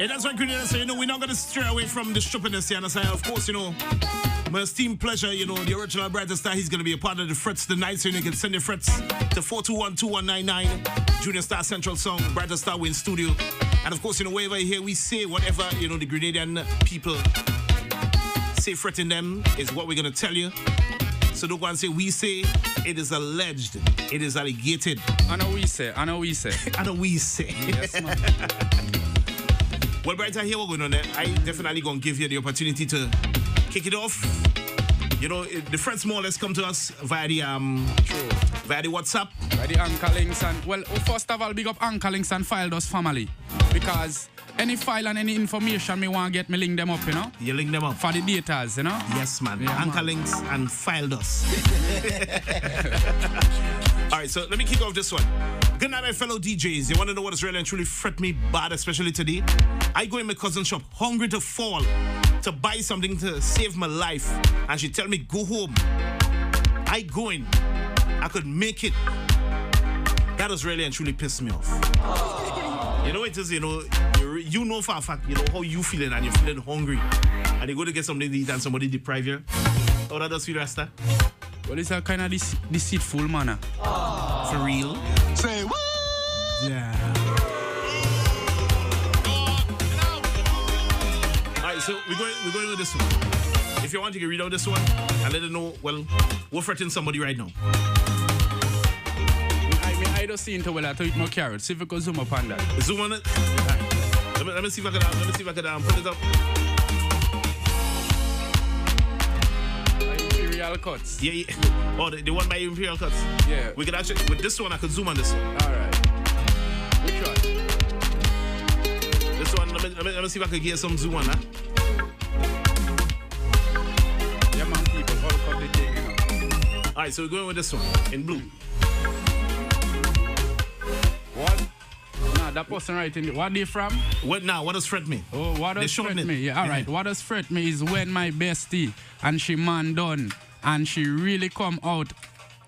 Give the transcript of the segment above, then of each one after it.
And that's why Grenada say, we're not going to stray away from the stupidness, you understand? Of course, my esteemed pleasure, the original Brighta Star, he's going to be a part of the Frets tonight, so you can send your Frets to 421-2199, Junior Star Central Song, Brighta Star Win Studio. And of course, wherever you hear we say whatever, the Grenadian people say fretting them is what we're going to tell you. So don't go and say we say, it is alleged, it is alleged. I know we say. I know we say. Yes, man. Well, Brighta, here we're going on there. I definitely going to give you the opportunity to kick it off. The friends more or less come to us via the WhatsApp. By the Anchor links and, well, first of all, big up Anchor links and Fildos family. Because any file and any information me want to get, me link them up, You link them up? For the datas, Yes, man. Yeah, Anchor links and Fildos. All right, so let me kick off this one. Good night, my fellow DJs. You want to know what has really and truly fret me bad, especially today? I go in my cousin's shop, hungry to fall, to buy something to save my life. And she tell me, go home. I go in. I could make it. That has really and truly pissed me off. It is, you know for a fact, how you feeling and you're feeling hungry. And you go to get something to eat and somebody deprive you. How that does feel, Rasta? Well, it's a kind of deceitful manner. For real? Say what? Yeah. Alright, so we're going with this one. If you want, you can read out this one and let them know, well, we're fretting somebody right now. I don't see into to eat more carrots. See if we can zoom up on that. Zoom on it? Right. Let me see if I can put it up. Imperial cuts. Yeah. Oh, the one by Imperial cuts. Yeah. We could actually, with this one, I could zoom on this one. Alright. Which one? This one, let me see if I can get some zoom on that. Yeah, man, people, all cut the thing, Alright, so we're going with this one, in blue. What? Nah, that person right in the, what are they from? What now? What does fret me? Oh, what does fret me? Yeah, alright. What does fret me is when my bestie and she man done and she really come out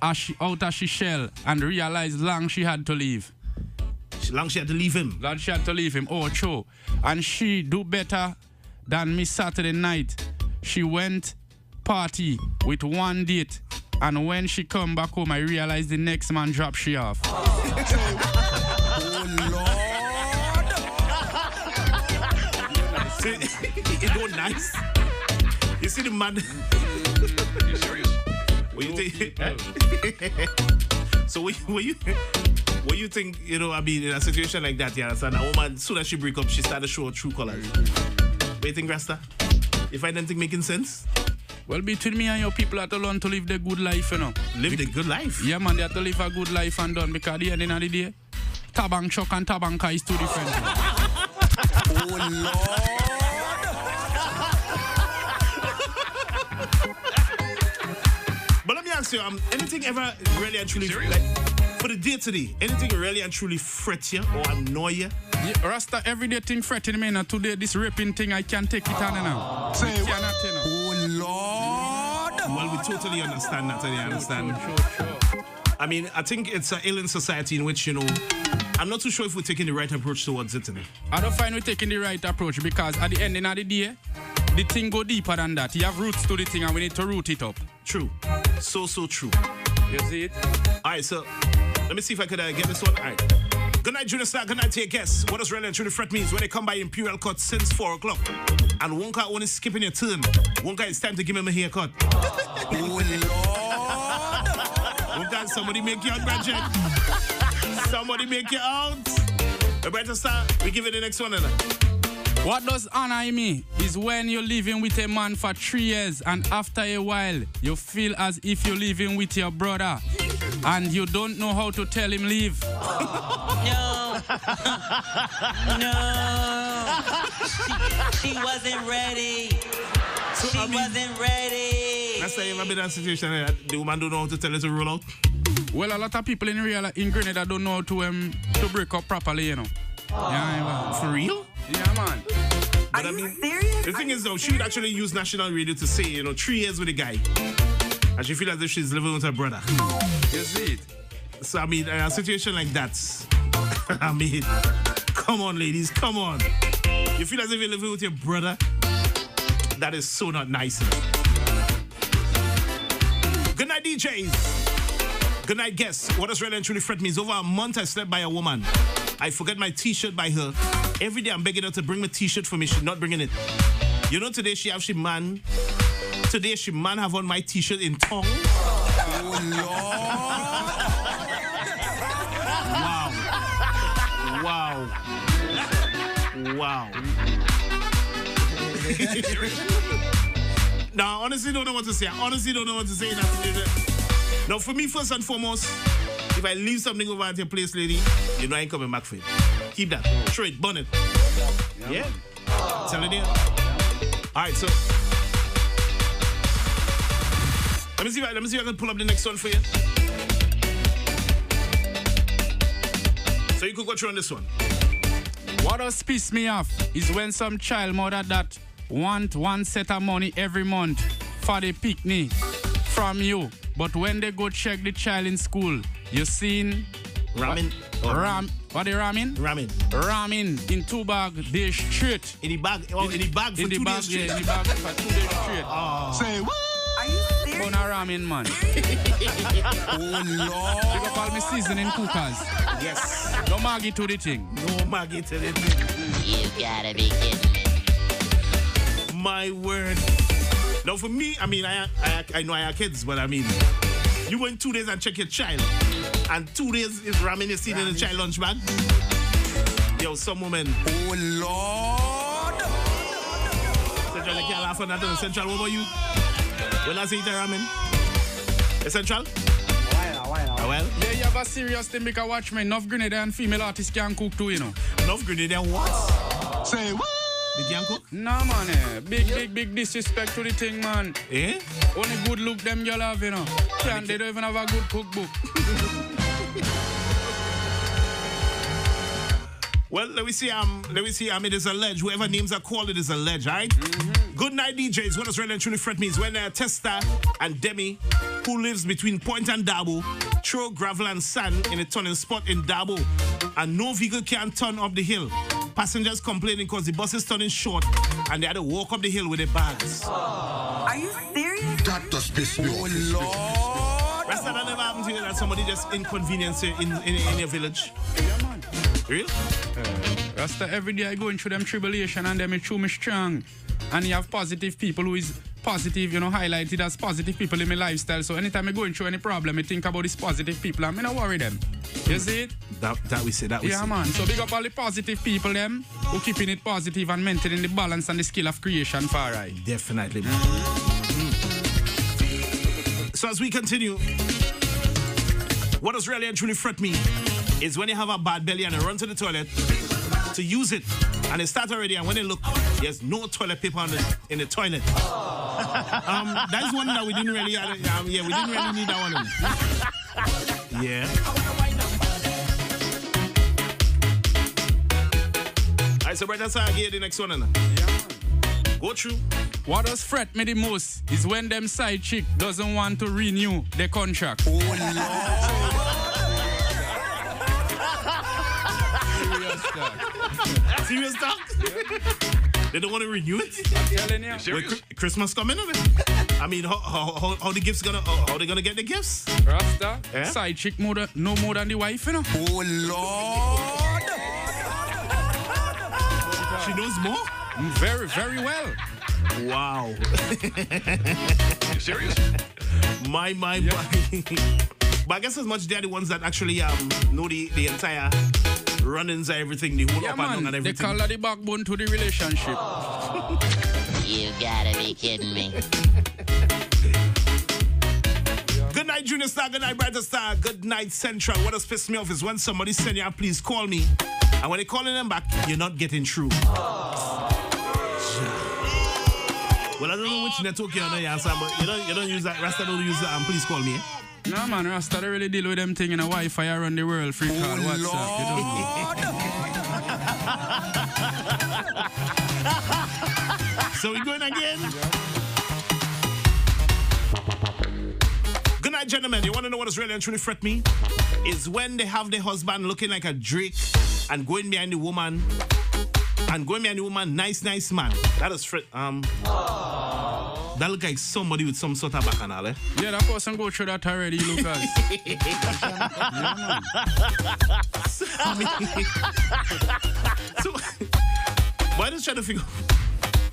as she shell and realize long she had to leave. Long she had to leave him? Long she had to leave him, oh, true. And she do better than me Saturday night. She went party with one date and when she come back home, I realized the next man dropped she off. Oh, Lord! See, it's not nice. You see the man. You serious? What you think? So what you think, in a situation like that, you understand? A woman, as soon as she break up, she start to show her true colors. What you think, Rasta? You find anything making sense? Well, between me and your people have to learn to live the good life, Live the good life? Yeah, man, they have to live a good life and done because at the end of the day, tabang chuck and tabanka is two different things. Oh, Lord! But let me ask you, anything ever really and truly, like, for the day today, anything really and truly fret you or annoy you? Yeah, Rasta, everyday thing fretting me now. Today, this raping thing, I can't take it on now. Say what? Oh, Lord! Well, we totally understand that, I understand. Sure. I mean, I think it's an alien society in which, I'm not too sure if we're taking the right approach towards it today. I don't find we're taking the right approach because at the end of the day, the thing go deeper than that. You have roots to the thing and we need to root it up. True. So true. You see it? All right, so let me see if I could get this one. All right. Good night, Junior Star. Good night to your guests. What does really and truly fret me is when they come by Imperial Cut since 4 o'clock. And one guy only skipping your turn. One guy, it's time to give him a haircut. Oh, Lord! One guy, somebody make you out, Bridget. Somebody make you out. The Brighta Star, we give it the next one. What does honor me is when you're living with a man for 3 years and after a while, you feel as if you're living with your brother and you don't know how to tell him leave. No. No. She wasn't ready. She wasn't ready. That's why you ever been in a situation that the woman don't know how to tell her to roll out? Well, a lot of people in Grenada don't know how to break up properly, Yeah, man. For real? Yeah, man. But Are you serious? The thing is, though, she would actually use national radio to say, 3 years with a guy. And she feels as if she's living with her brother. You see it? So, I mean, in a situation like that, I mean, come on, ladies, come on. You feel as if you're living with your brother? That is so not nice. Good night, DJs. Good night, guests. What has really and truly fret me is over a month I slept by a woman. I forget my t-shirt by her. Every day I'm begging her to bring my t-shirt for me. She's not bringing it. You know, today she man have on my t-shirt in tongue. Oh, Lord. Wow. Now, I honestly don't know what to say. Now, for me, first and foremost, if I leave something over at your place, lady, you know I ain't coming back for it. Keep that. Straight, burn it. Yeah. Telling you. All right, so let me see if I can pull up the next one for you. So you could go through on this one. What does piss me off is when some child mother that want one set of money every month for the picnic from you, but when they go check the child in school, you seen ramen. What the ramen? Ramen in 2 bag days straight. In the bag for 2 days straight. Yeah, in the bag for 2 days straight. Say what? Are you serious? Bun a ramen, man. Oh, Lord. Pick up all my seasoning cookers. Yes. No Maggie to the thing. No Maggie to the thing. You gotta be kidding me. My word. Now for me, I mean, I know I have kids, but I mean, you go in 2 days and check your child, and 2 days is ramen you see in the child lunch bag. Yo, some woman. Oh, Lord. Central, I can't laugh on that. Central, what about you? When I say eat a ramen? Central? Why not? Well, Yeah, you have a serious thing because watch me. Enough Grenada and female artists can cook too, you know. enough Grenada what? Say what? They can't cook? Nah, man. Big disrespect to the thing, man. Eh? Only good look them y'all have, you know. They don't even have a good cookbook. Well, let me see. It is alleged. Whoever names are called, it is alleged, all right? Mm-hmm. Good night, DJs. What has really and truly fret me is when Testa and Demi, who lives between Point and Dabo, throw gravel and sand in a turning spot in Dabo, and no vehicle can turn up the hill. Passengers complaining because the bus is turning short, and they had to walk up the hill with their bags. Are you serious? That does piss me off. Oh, Lord. Rasta, that never happened to you that somebody just inconvenienced you in your village? Yeah, man. Real? Rasta, every day I go through them tribulation and them through me strong. And you have positive people who is positive, you know, highlighted as positive people in my lifestyle. So anytime I go through any problem, I think about these positive people and I don't worry them. You see it? That we say. Yeah, man. So big up all the positive people, them, who keeping it positive and maintaining the balance and the skill of creation for right. Definitely. So as we continue, what does really and truly fret me is when you have a bad belly and you run to the toilet to use it, and it starts already, and when they look, there's no toilet paper in the toilet. That's one that we didn't really, we didn't really need that one. Yeah. All right, so Brighta, so I get the next one. Go through. What does fret me the most is when them side chick doesn't want to renew their contract. Oh, Lord. Serious talk? They don't want to renew it? I'm telling you. Serious? Christmas coming, of it. I mean, how the gifts gonna? How they gonna get the gifts? Rasta, Yeah? side chick no more than the wife, you know. Oh, Lord. She knows more. Very, very well. Wow. You serious? My. But I guess as much they're the ones that actually know the entire run-ins and everything, the whole Yeah, up and down man. and They everything. call her the backbone to the relationship. You gotta be kidding me. Good night, Junior Star. Good night, Brighta Star. Good night, Central. What has pissed me off is when somebody send you, please call me. And when they calling them back, you're not getting through. Well, I don't know which network you're on, answer, but you don't use that. Rasta don't use that. And please call me. No, man, Rasta, they really deal with them thing in a Wi-Fi around the world. Free call, WhatsApp. You don't know. So we going again? Good night, gentlemen. You want to know what has really and truly fret me? Is when they have their husband looking like a Drake and going behind the woman and going me a new woman, nice man. That is that look like somebody with some sort of bacchanal, eh? Yeah, that person go through that already, Lucas. So, why just try to figure?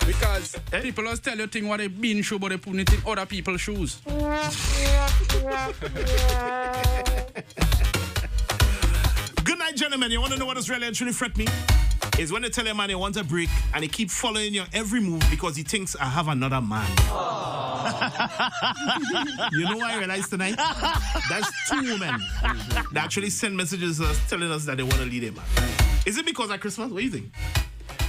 Because people always tell you things what they been through, but they put it in other people's shoes. Good night, gentlemen. You want to know what has really actually fret me? Is when they tell a man he wants a break and he keep following your every move because he thinks I have another man. You know what I realized tonight? That's 2 women that actually send messages telling us that they want to lead a man. Is it because of Christmas? What do you think?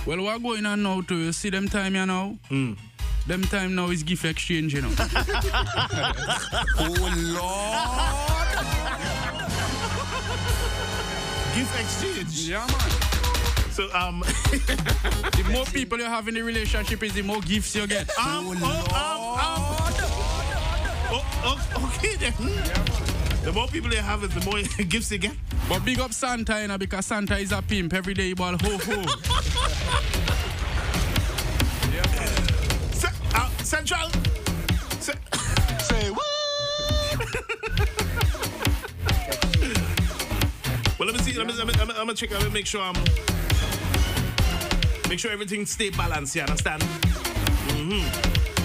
Well, what's going on now too? You see them time, you know? Them time now is gift exchange, you know? Oh, Lord. Gift exchange? Yeah, man. So, the more people you have in the relationship is the more gifts you get. Okay then. The more people you have is the more gifts you get. But big up Santa, you know, because Santa is a pimp. Every day he ball ho-ho. Central. Say what? Well, let me see. I'm gonna check. I'm gonna make sure everything stay balanced. You understand?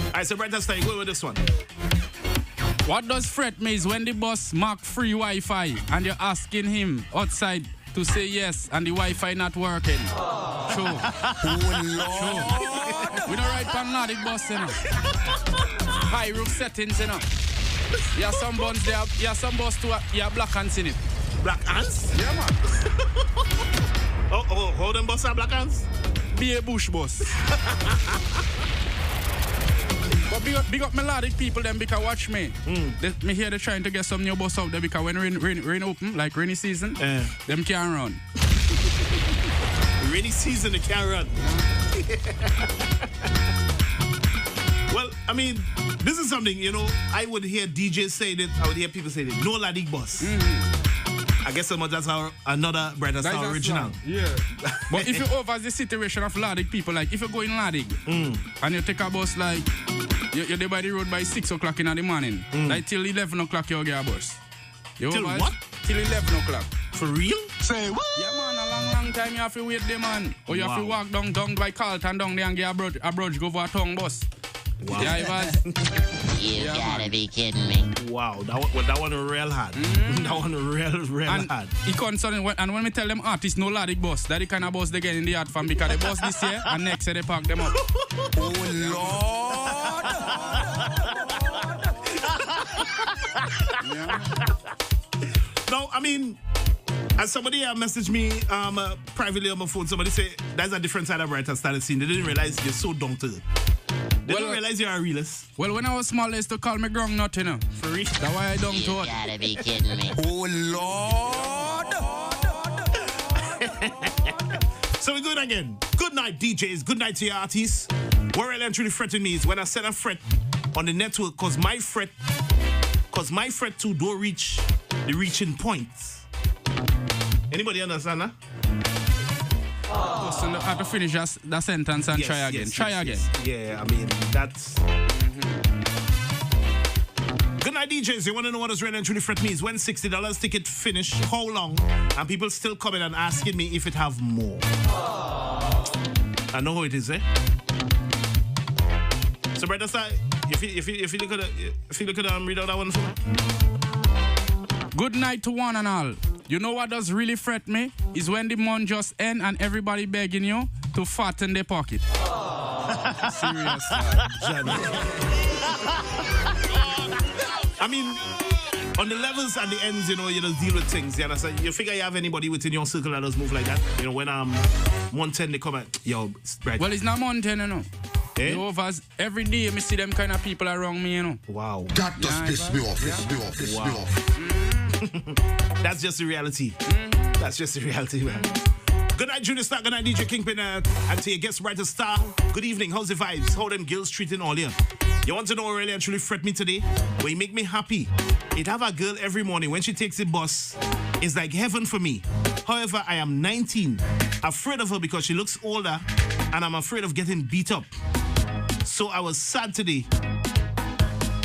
Alright, so Brighta style, go with this one. What does fret me is when the boss mark free Wi-Fi and you're asking him outside to say yes and the Wi-Fi not working. Sure. Oh, Lord. We don't write Panadic boss, you know. High roof settings, you know. You have some buns there, you have some boss too, you have black hands in it. Black ants? Yeah, man. How them boss are black ants? Be a bush boss. But big up melodic people them because watch me. Me here they trying to get some new bus out there because when rain open, like rainy season, them can't run. Rainy season they can't run. Well, I mean, this is something, you know, I would hear DJs say it, I would hear people say it. No Ladig boss. I guess that's another Brighta Star original. Yeah. But if you over the situation of Ladig people, like if you go in Ladig and you take a bus like you're there by the road by 6 o'clock in the morning, like till 11 o'clock you'll get a bus. You till over, what? Till 11 o'clock. For real? Say what? Yeah, man, a long time you have to wait there, man. Or you have to walk down by Carlton down there and get a brunch, go for a tongue bus. Wow. Yeah, You gotta be kidding me. Wow, that one real hard. That one real and hard. He concerned and when we tell them artists no Ladig bus, that the kind of bus they get in the art farm because they bus this year and next year they park them up. Oh, Lord. No, I mean, as somebody messaged me privately on my phone, somebody said that's a different side of Brighta started seeing. They didn't realize you're so donked. They didn't realize you're a realist. Well, when I was small, they used to call me grung nut, you know. For real. That's why I don't You talk. gotta be kidding me. Oh, Lord. So we're good again. Good night, DJs. Good night to your artists. What really and truly fretting me is when I set a fret on the network cause my fret too don't reach the reaching point. Anybody understand that? So I have to finish that sentence and try again. Try again. Yeah, I mean, that's... Good night, DJs. You want to know what is really and truly fret me is when $60 ticket finish, how long, and people still coming and asking me if it have more. I know how it is, eh? So, Brighta Star, if you look at read out that one for me. Good night to one and all. You know what does really fret me? Is when the month just end and everybody begging you to fatten their pocket. Serious. Johnny. I mean, on the levels and the ends, you know, you just deal with things. You understand? You figure you have anybody within your circle that does move like that. You know, when month 10 they come at, yo, right. Well, it's not month 10, you know. Eh? You overs, every day me see them kind of people around me, you know. Wow. That does piss me off. Piss me off. Piss me off. That's just the reality. That's just the reality, man. Good night, Junior Star. Good night, DJ Kingpin. And to your guest, Brighta Star. Good evening. How's the vibes? How them girls treating all you? You want to know what really and truly fret me today? Well, you make me happy. It have a girl every morning when she takes the bus. It's like heaven for me. However, I am 19 afraid of her because she looks older and I'm afraid of getting beat up. So I was sad today.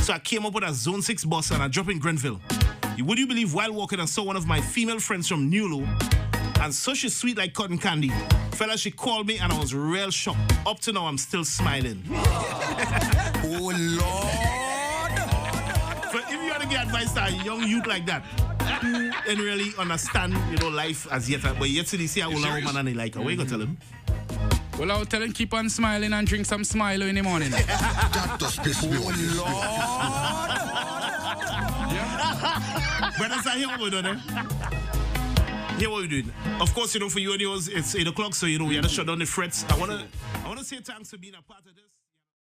So I came up with a Zone 6 bus and I dropped in Grenville. Would you believe while walking I saw one of my female friends from Newlo, and so she's sweet like cotton candy. Fella, she called me and I was real shocked. Up to now, I'm still smiling. Oh Lord! So if you want to get advice to a young youth like that, who didn't really understand, life as yet, but yet till they see a older woman and they like her, what you gonna tell him? Well, I'll tell him keep on smiling and drink some Smilo in the morning. That just piss me off. Brothers, I hear what we're doing, eh? Hear what we're doing. Of course, for you and yours, it's 8 o'clock, so we have to shut down the frets. I wanna say thanks for being a part of this.